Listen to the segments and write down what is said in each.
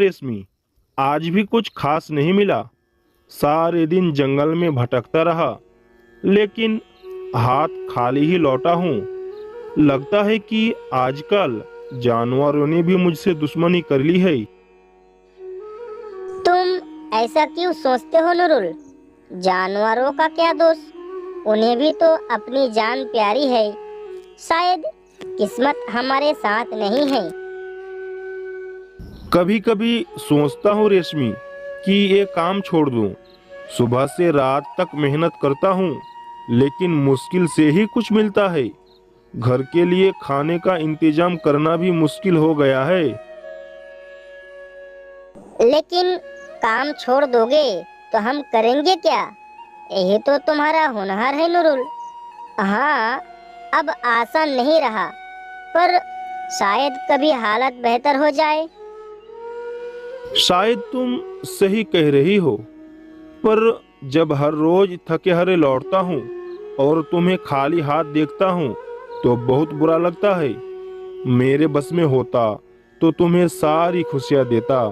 रेशमी, आज भी कुछ खास नहीं मिला। सारे दिन जंगल में भटकता रहा, लेकिन हाथ खाली ही लौटा हूँ। लगता है कि आजकल जानवरों ने भी मुझसे दुश्मनी कर ली है। तुम ऐसा क्यों सोचते हो नूरुल? जानवरों का क्या दोष? उन्हें भी तो अपनी जान प्यारी है। शायद किस्मत हमारे साथ नहीं है। कभी कभी सोचता हूँ रेशमी कि ये काम छोड़ दूँ। सुबह से रात तक मेहनत करता हूँ, लेकिन मुश्किल से ही कुछ मिलता है। घर के लिए खाने का इंतजाम करना भी मुश्किल हो गया है। लेकिन काम छोड़ दोगे तो हम करेंगे क्या? यही तो तुम्हारा हुनर है नूरुल। हाँ, अब आसान नहीं रहा, पर शायद कभी हालत बेहतर हो जाए। शायद तुम सही कह रही हो, पर जब हर रोज थके हारे लौटता हूँ और तुम्हें खाली हाथ देखता हूँ तो बहुत बुरा लगता है। मेरे बस में होता तो तुम्हें सारी खुशियाँ देता।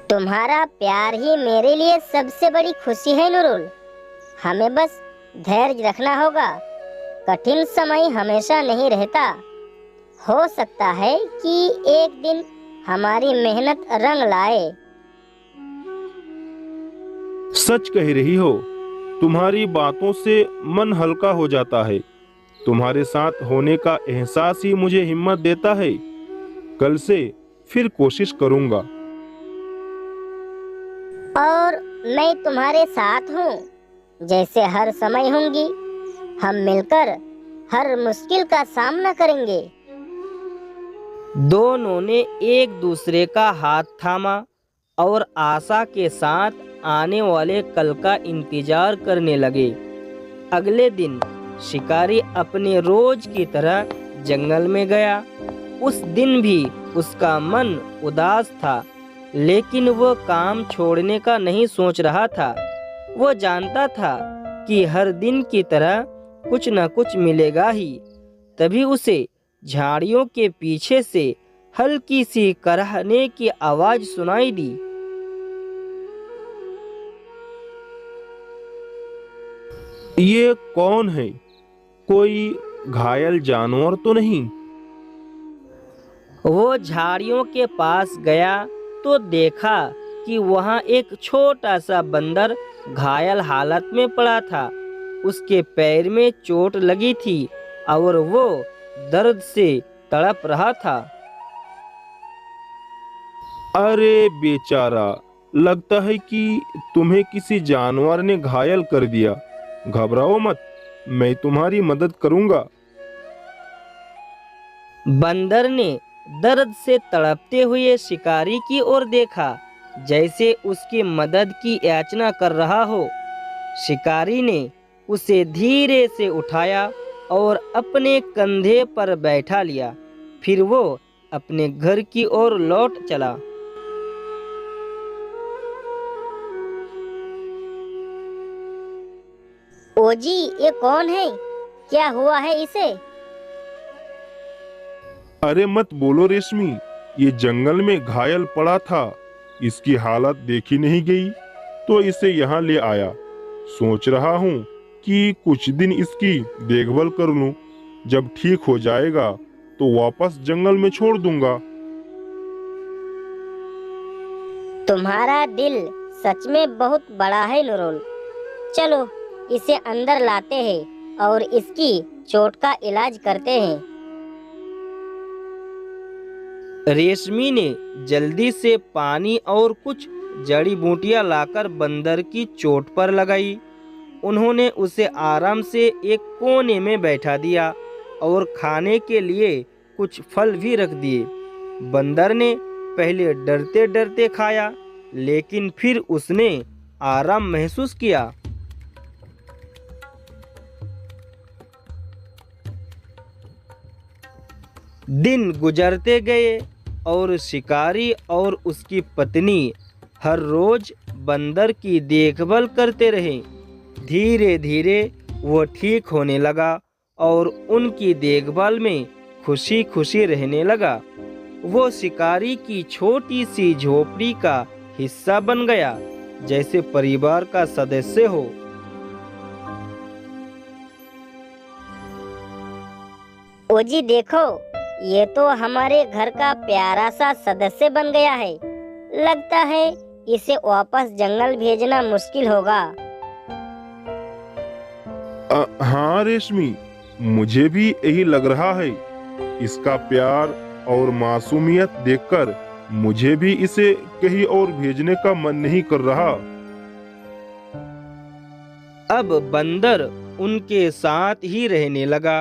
तुम्हारा प्यार ही मेरे लिए सबसे बड़ी खुशी है नूरुल। हमें बस धैर्य रखना होगा। कठिन समय हमेशा नहीं रहता। हो सकता है कि एक दिन हमारी मेहनत रंग लाए। सच कह रही हो। तुम्हारी बातों से मन हल्का हो जाता है। तुम्हारे साथ होने का एहसास ही मुझे हिम्मत देता है। कल से फिर कोशिश करूंगा। और मैं तुम्हारे साथ हूँ, जैसे हर समय होंगी। हम मिलकर हर मुश्किल का सामना करेंगे। दोनों ने एक दूसरे का हाथ थामा और आशा के साथ आने वाले कल का इंतजार करने लगे। अगले दिन शिकारी अपने रोज की तरह जंगल में गया। उस दिन भी उसका मन उदास था, लेकिन वह काम छोड़ने का नहीं सोच रहा था। वह जानता था कि हर दिन की तरह कुछ न कुछ मिलेगा ही। तभी उसे झाड़ियों के पीछे से हल्की सी करहने की आवाज सुनाई दी। ये कौन है? कोई घायल जानवर तो नहीं? वो झाड़ियों के पास गया तो देखा कि वहाँ एक छोटा सा बंदर घायल हालत में पड़ा था। उसके पैर में चोट लगी थी और वो दर्द से तड़प रहा था। अरे बेचारा, लगता है कि तुम्हें किसी जानवर ने घायल कर दिया। घबराओ मत, मैं तुम्हारी मदद करूंगा। बंदर ने दर्द से तड़पते हुए शिकारी की ओर देखा, जैसे उसकी मदद की याचना कर रहा हो। शिकारी ने उसे धीरे से उठाया और अपने कंधे पर बैठा लिया। फिर वो अपने घर की ओर लौट चला। ओजी, ये कौन है? क्या हुआ है इसे? अरे मत बोलो रेशमी, ये जंगल में घायल पड़ा था। इसकी हालत देखी नहीं गई तो इसे यहाँ ले आया। सोच रहा हूँ कि कुछ दिन इसकी देखभाल कर लूं। जब ठीक हो जाएगा तो वापस जंगल में छोड़ दूंगा। तुम्हारा दिल सच में बहुत बड़ा है नूरुल। चलो, इसे अंदर लाते हैं और इसकी चोट का इलाज करते हैं। रेशमी ने जल्दी से पानी और कुछ जड़ी बूटियां लाकर बंदर की चोट पर लगाई। उन्होंने उसे आराम से एक कोने में बैठा दिया और खाने के लिए कुछ फल भी रख दिए। बंदर ने पहले डरते डरते खाया, लेकिन फिर उसने आराम महसूस किया। दिन गुजरते गए और शिकारी और उसकी पत्नी हर रोज बंदर की देखभाल करते रहे। धीरे धीरे वो ठीक होने लगा और उनकी देखभाल में खुशी खुशी रहने लगा। वो शिकारी की छोटी सी झोपड़ी का हिस्सा बन गया, जैसे परिवार का सदस्य हो। ओ जी देखो, ये तो हमारे घर का प्यारा सा सदस्य बन गया है। लगता है इसे वापस जंगल भेजना मुश्किल होगा। हाँ रेशमी, मुझे भी यही लग रहा है। इसका प्यार और मासूमियत देखकर मुझे भी इसे कहीं और भेजने का मन नहीं कर रहा। अब बंदर उनके साथ ही रहने लगा।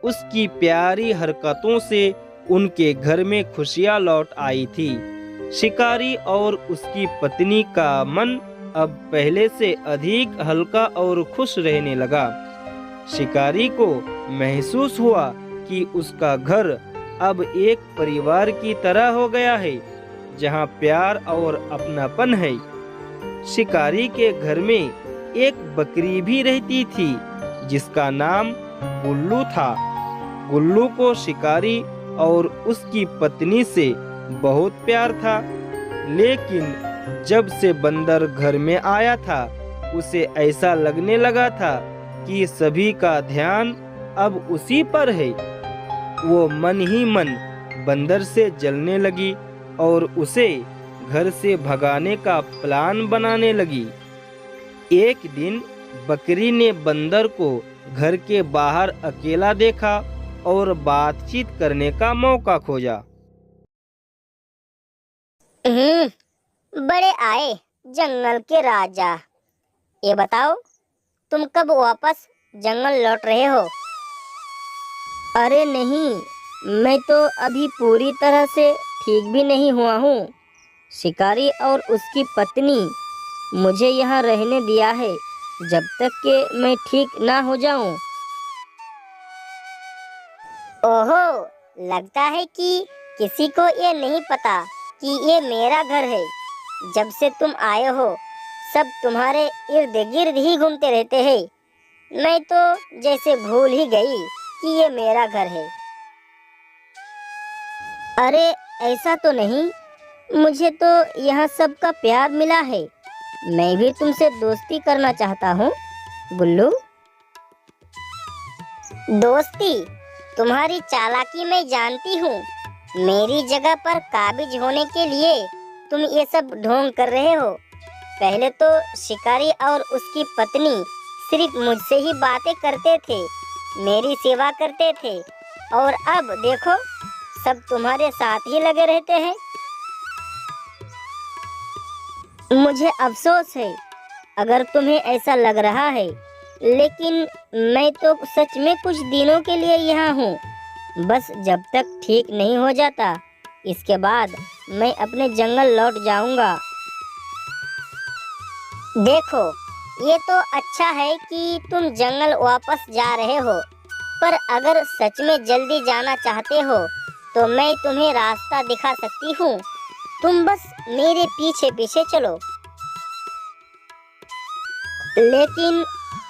उसकी प्यारी हरकतों से उनके घर में खुशियां लौट आई थी। शिकारी और उसकी पत्नी का मन अब पहले से अधिक हल्का और खुश रहने लगा। शिकारी को महसूस हुआ कि उसका घर अब एक परिवार की तरह हो गया है, जहां प्यार और अपनापन है। शिकारी के घर में एक बकरी भी रहती थी, जिसका नाम गुल्लू था। गुल्लू को शिकारी और उसकी पत्नी से बहुत प्यार था, लेकिन जब से बंदर घर में आया था, उसे ऐसा लगने लगा था कि सभी का ध्यान अब उसी पर है। वो मन ही मन बंदर से जलने लगी और उसे घर से भगाने का प्लान बनाने लगी। एक दिन बकरी ने बंदर को घर के बाहर अकेला देखा और बातचीत करने का मौका खोजा। बड़े आए जंगल के राजा, ये बताओ तुम कब वापस जंगल लौट रहे हो? अरे नहीं, मैं तो अभी पूरी तरह से ठीक भी नहीं हुआ हूँ। शिकारी और उसकी पत्नी मुझे यहाँ रहने दिया है जब तक कि मैं ठीक ना हो जाऊं। ओहो, लगता है कि किसी को ये नहीं पता कि ये मेरा घर है। जब से तुम आए हो, सब तुम्हारे इर्द गिर्द ही घूमते रहते हैं। मैं तो जैसे भूल ही गई कि ये मेरा घर है। अरे ऐसा तो नहीं, मुझे तो यहाँ सबका प्यार मिला है। मैं भी तुमसे दोस्ती करना चाहता हूँ गुल्लू। दोस्ती? तुम्हारी चालाकी मैं जानती हूँ। मेरी जगह पर काबिज होने के लिए तुम ये सब ढोंग कर रहे हो। पहले तो शिकारी और उसकी पत्नी सिर्फ मुझसे ही बातें करते थे, मेरी सेवा करते थे, और अब देखो सब तुम्हारे साथ ही लगे रहते हैं। मुझे अफसोस है अगर तुम्हें ऐसा लग रहा है, लेकिन मैं तो सच में कुछ दिनों के लिए यहाँ हूँ। बस जब तक ठीक नहीं हो जाता, इसके बाद मैं अपने जंगल लौट जाऊंगा। देखो, ये तो अच्छा है कि तुम जंगल वापस जा रहे हो, पर अगर सच में जल्दी जाना चाहते हो तो मैं तुम्हें रास्ता दिखा सकती हूँ। तुम बस मेरे पीछे पीछे चलो। लेकिन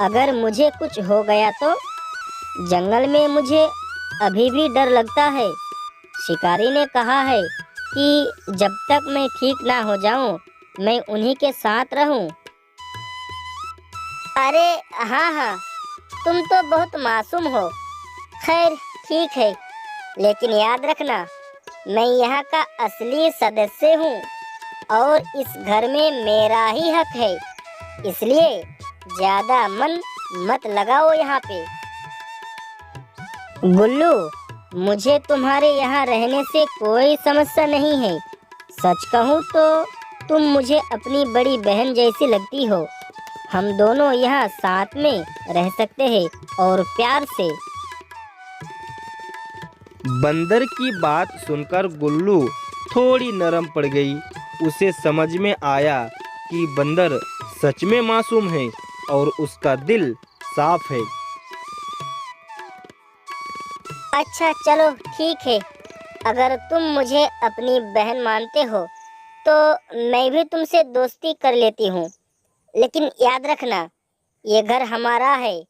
अगर मुझे कुछ हो गया तो? जंगल में मुझे अभी भी डर लगता है। शिकारी ने कहा है कि जब तक मैं ठीक ना हो जाऊं, मैं उन्हीं के साथ रहूं। अरे हाँ हाँ, तुम तो बहुत मासूम हो। खैर ठीक है, लेकिन याद रखना, मैं यहाँ का असली सदस्य हूँ और इस घर में मेरा ही हक है। इसलिए ज्यादा मन मत लगाओ यहाँ पे। गुल्लू, मुझे तुम्हारे यहाँ रहने से कोई समस्या नहीं है। सच कहूँ तो तुम मुझे अपनी बड़ी बहन जैसी लगती हो। हम दोनों यहाँ साथ में रह सकते हैं और प्यार से। बंदर की बात सुनकर गुल्लू थोड़ी नरम पड़ गई। उसे समझ में आया कि बंदर सच में मासूम है और उसका दिल साफ है। अच्छा चलो ठीक है, अगर तुम मुझे अपनी बहन मानते हो तो मैं भी तुमसे दोस्ती कर लेती हूँ। लेकिन याद रखना, ये घर हमारा है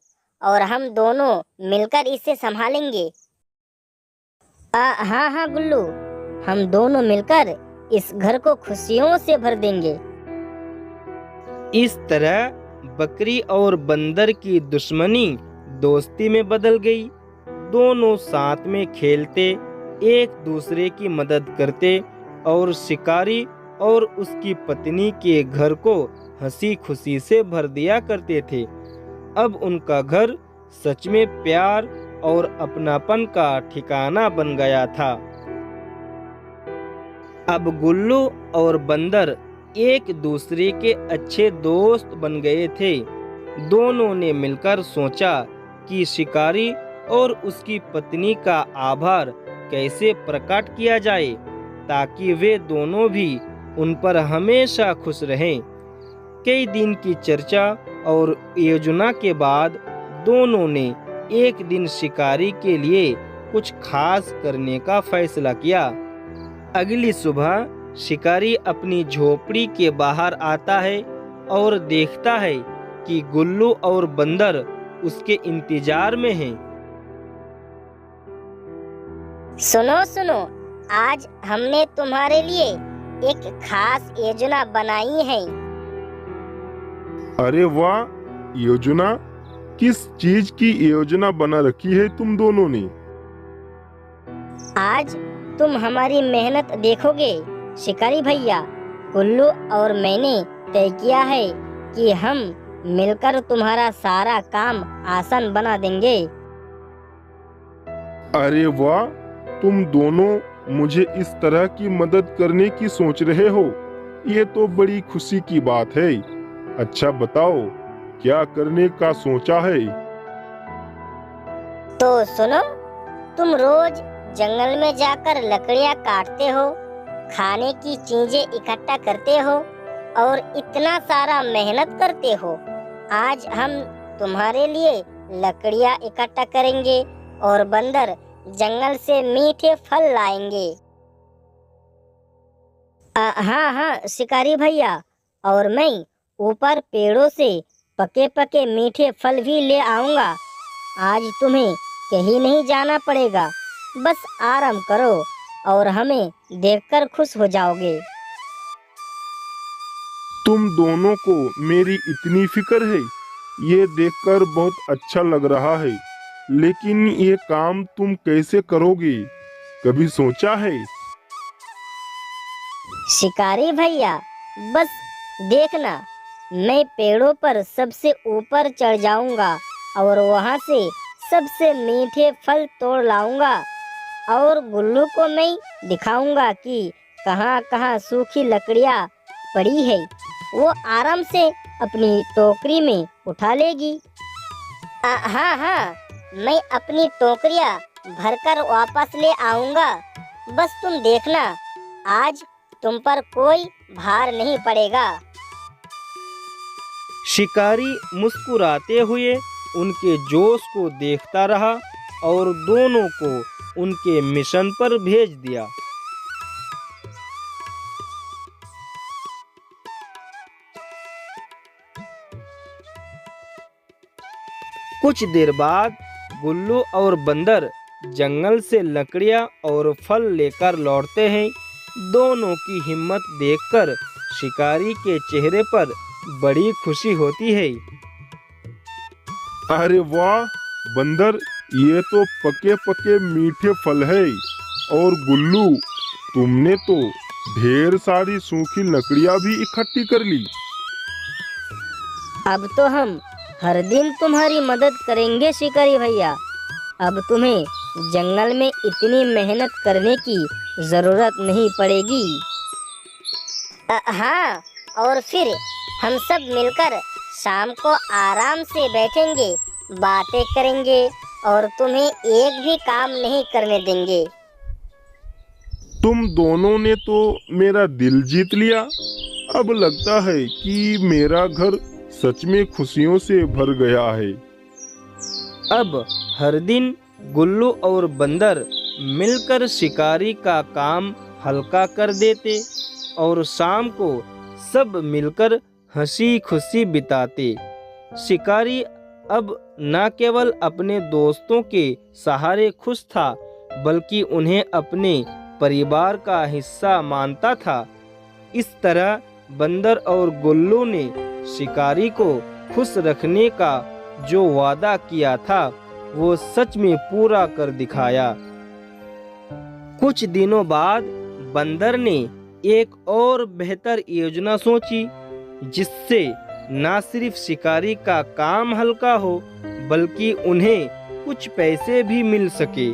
और हम दोनों मिलकर इसे संभालेंगे। हाँ हाँ गुल्लू, हम दोनों मिलकर इस घर को खुशियों से भर देंगे। इस तरह बकरी और बंदर की दुश्मनी दोस्ती में बदल गई। दोनों साथ में खेलते, एक दूसरे की मदद करते और शिकारी और उसकी पत्नी के घर को हंसी खुशी से भर दिया करते थे। अब उनका घर सच में प्यार और अपनापन का ठिकाना बन गया था। अब गुल्लू और बंदर एक दूसरे के अच्छे दोस्त बन गए थे। दोनों ने मिलकर सोचा कि शिकारी और उसकी पत्नी का आभार कैसे प्रकट किया जाए ताकि वे दोनों भी उन पर हमेशा खुश रहें। कई दिन की चर्चा और योजना के बाद दोनों ने एक दिन शिकारी के लिए कुछ खास करने का फैसला किया। अगली सुबह शिकारी अपनी झोपड़ी के बाहर आता है और देखता है कि गुल्लू और बंदर उसके इंतजार में हैं। सुनो सुनो, आज हमने तुम्हारे लिए एक खास योजना बनाई है। अरे वाह, योजना? किस चीज की योजना बना रखी है तुम दोनों ने? आज तुम हमारी मेहनत देखोगे शिकारी भैया। गुल्लू और मैंने तय किया है कि हम मिलकर तुम्हारा सारा काम आसान बना देंगे। अरे वाह, तुम दोनों मुझे इस तरह की मदद करने की सोच रहे हो, ये तो बड़ी खुशी की बात है। अच्छा बताओ, क्या करने का सोचा है? तो सुनो, तुम रोज जंगल में जाकर लकड़ियाँ काटते हो, खाने की चीजें इकट्ठा करते हो और इतना सारा मेहनत करते हो। आज हम तुम्हारे लिए लकड़ियाँ इकट्ठा करेंगे और बंदर जंगल से मीठे फल लाएंगे। हाँ हाँ शिकारी भैया, और मैं ऊपर पेड़ों से पके पके मीठे फल भी ले आऊंगा। आज तुम्हें कहीं नहीं जाना पड़ेगा, बस आराम करो और हमें देखकर खुश हो जाओगे। तुम दोनों को मेरी इतनी फिक्र है, ये देखकर बहुत अच्छा लग रहा है। लेकिन ये काम तुम कैसे करोगे, कभी सोचा है? शिकारी भैया, बस देखना, मैं पेड़ों पर सबसे ऊपर चढ़ जाऊंगा और वहां से सबसे मीठे फल तोड़ लाऊंगा और गुल्लू को मैं दिखाऊंगा कि कहाँ कहाँ सूखी लकड़ियाँ पड़ी है। वो आराम से अपनी टोकरी में उठा लेगी। हाँ हाँ, मैं अपनी टोकरियाँ भरकर वापस ले आऊंगा। बस तुम देखना, आज तुम पर कोई भार नहीं पड़ेगा। शिकारी मुस्कुराते हुए उनके जोश को देखता रहा और दोनों को उनके मिशन पर भेज दिया। कुछ देर बाद गुल्लू और बंदर जंगल से लकड़ियां और फल लेकर लौटते हैं। दोनों की हिम्मत देखकर शिकारी के चेहरे पर बड़ी खुशी होती है। अरे वाह बंदर, ये तो पके पके मीठे फल है। और गुल्लू, तुमने तो ढेर सारी सूखी लकड़ियां भी इकट्ठी कर ली। अब तो हम हर दिन तुम्हारी मदद करेंगे शिकारी भैया। अब तुम्हें जंगल में इतनी मेहनत करने की जरूरत नहीं पड़ेगी। हाँ, और फिर हम सब मिलकर शाम को आराम से बैठेंगे, बातें करेंगे और तुम्हें एक भी काम नहीं करने देंगे। तुम दोनों ने तो मेरा दिल जीत लिया। अब लगता है कि मेरा घर सच में खुशियों से भर गया है। अब हर दिन गुल्लू और बंदर मिलकर शिकारी का काम हल्का कर देते और शाम को सब मिलकर हंसी खुशी बिताते। शिकारी अब न केवल अपने दोस्तों के सहारे खुश था, बल्कि उन्हें अपने परिवार का हिस्सा मानता था। इस तरह बंदर और गुल्लू ने शिकारी को खुश रखने का जो वादा किया था वो सच में पूरा कर दिखाया। कुछ दिनों बाद बंदर ने एक और बेहतर योजना सोची, जिससे न सिर्फ शिकारी का काम हल्का हो बल्कि उन्हें कुछ पैसे भी मिल सके।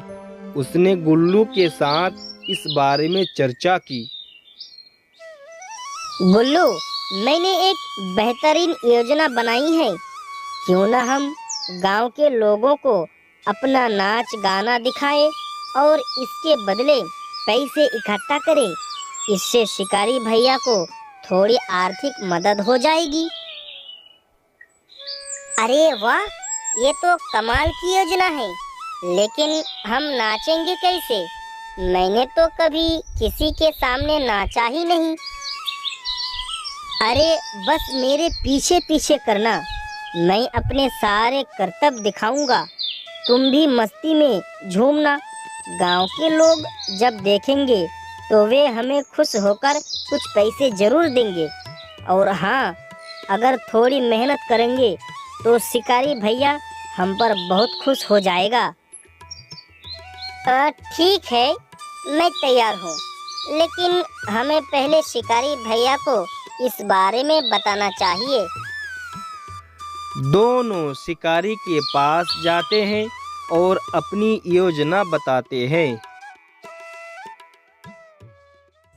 उसने गुल्लू के साथ इस बारे में चर्चा की। गुल्लू, मैंने एक बेहतरीन योजना बनाई है। क्यों ना हम गांव के लोगों को अपना नाच गाना दिखाएं और इसके बदले पैसे इकट्ठा करें। इससे शिकारी भैया को थोड़ी आर्थिक मदद हो जाएगी। अरे वाह, ये तो कमाल की योजना है। लेकिन हम नाचेंगे कैसे? मैंने तो कभी किसी के सामने नाचा ही नहीं। अरे बस मेरे पीछे पीछे करना, मैं अपने सारे करतब दिखाऊंगा। तुम भी मस्ती में झूमना। गांव के लोग जब देखेंगे तो वे हमें खुश होकर कुछ पैसे जरूर देंगे। और हाँ, अगर थोड़ी मेहनत करेंगे तो शिकारी भैया हम पर बहुत खुश हो जाएगा। ठीक है, मैं तैयार हूँ। लेकिन हमें पहले शिकारी भैया को इस बारे में बताना चाहिए। दोनों शिकारी के पास जाते हैं और अपनी योजना बताते हैं।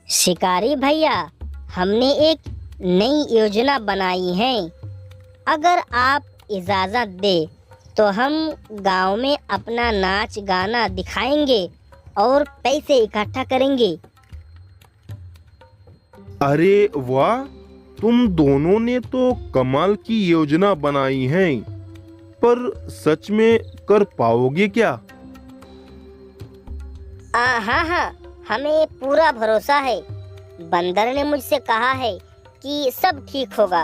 शिकारी भैया, हमने एक नई योजना बनाई है। अगर आप इजाज़त दे तो हम गांव में अपना नाच गाना दिखाएंगे और पैसे इकट्ठा करेंगे। अरे वाह, तुम दोनों ने तो कमाल की योजना बनाई है, पर सच में कर पाओगे क्या? हाँ, हमें पूरा भरोसा है। बंदर ने मुझसे कहा है कि सब ठीक होगा।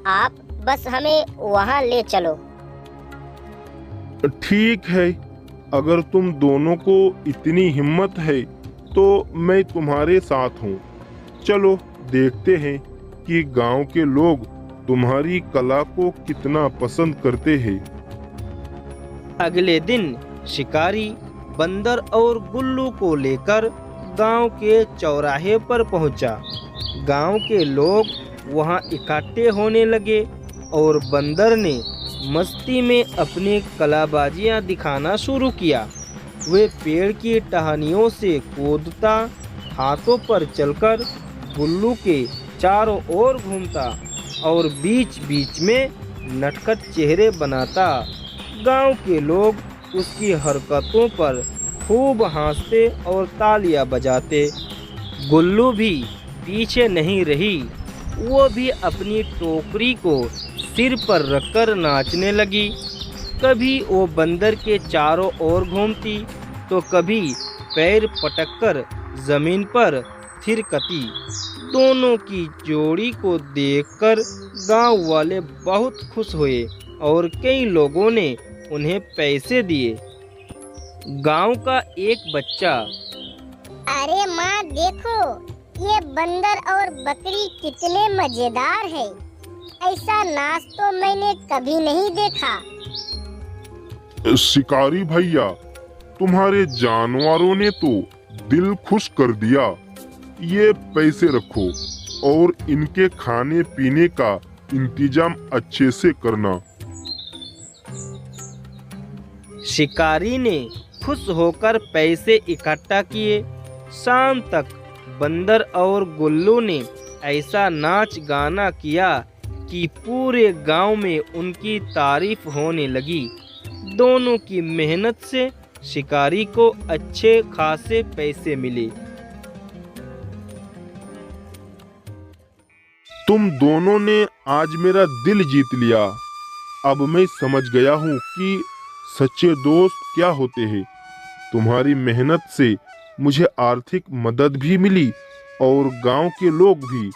आप बस हमें वहाँ ले चलो। ठीक है, अगर तुम दोनों को इतनी हिम्मत है तो मैं तुम्हारे साथ हूँ। चलो देखते हैं कि गांव के लोग तुम्हारी कला को कितना पसंद करते हैं। अगले दिन शिकारी बंदर और गुल्लू को लेकर गांव के चौराहे पर पहुंचा। गांव के लोग वहां इकट्ठे होने लगे और बंदर ने मस्ती में अपनी कलाबाजियां दिखाना शुरू किया। वे पेड़ की टहनियों से कूदता, हाथों पर चलकर गुल्लू के चारों ओर घूमता और बीच बीच में नटखट चेहरे बनाता। गांव के लोग उसकी हरकतों पर खूब हंसते और तालियां बजाते। गुल्लू भी पीछे नहीं रही। वो भी अपनी टोकरी को सिर पर रखकर नाचने लगी। कभी वो बंदर के चारों ओर घूमती तो कभी पैर पटककर जमीन पर थिरकती। दोनों की जोड़ी को देखकर गांव वाले बहुत खुश हुए और कई लोगों ने उन्हें पैसे दिए। गांव का एक बच्चा, अरे माँ देखो, ये बंदर और बकरी कितने मजेदार है। ऐसा नाच तो मैंने कभी नहीं देखा। शिकारी भैया, तुम्हारे जानवरों ने तो दिल खुश कर दिया। ये पैसे रखो और इनके खाने पीने का इंतजाम अच्छे से करना। शिकारी ने खुश होकर पैसे इकट्ठा किए। शाम तक बंदर और गुल्लू ने ऐसा नाच गाना किया कि पूरे गांव में उनकी तारीफ होने लगी। दोनों की मेहनत से शिकारी को अच्छे खासे पैसे मिले। तुम दोनों ने आज मेरा दिल जीत लिया। अब मैं समझ गया हूँ कि सच्चे दोस्त क्या होते हैं। तुम्हारी मेहनत से मुझे आर्थिक मदद भी मिली और गांव के लोग भी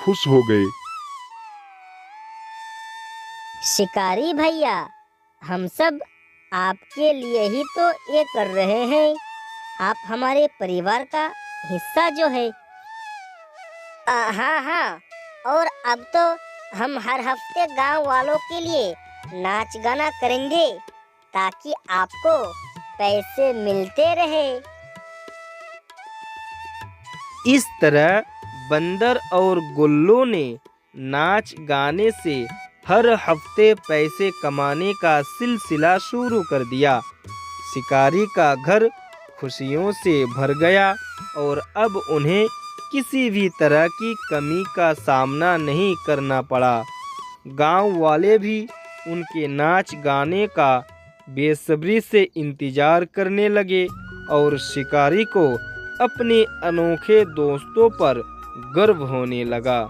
खुश हो गए। शिकारी भैया, हम सब आपके लिए ही तो ये कर रहे हैं। आप हमारे परिवार का हिस्सा जो है। हाँ हाँ, और अब तो हम हर हफ्ते गांव वालों के लिए नाच गाना करेंगे ताकि आपको पैसे मिलते रहे। इस तरह बंदर और गुल्लू ने नाच गाने से हर हफ्ते पैसे कमाने का सिलसिला शुरू कर दिया। शिकारी का घर खुशियों से भर गया और अब उन्हें किसी भी तरह की कमी का सामना नहीं करना पड़ा। गांव वाले भी उनके नाच गाने का बेसब्री से इंतजार करने लगे और शिकारी को अपने अनोखे दोस्तों पर गर्व होने लगा।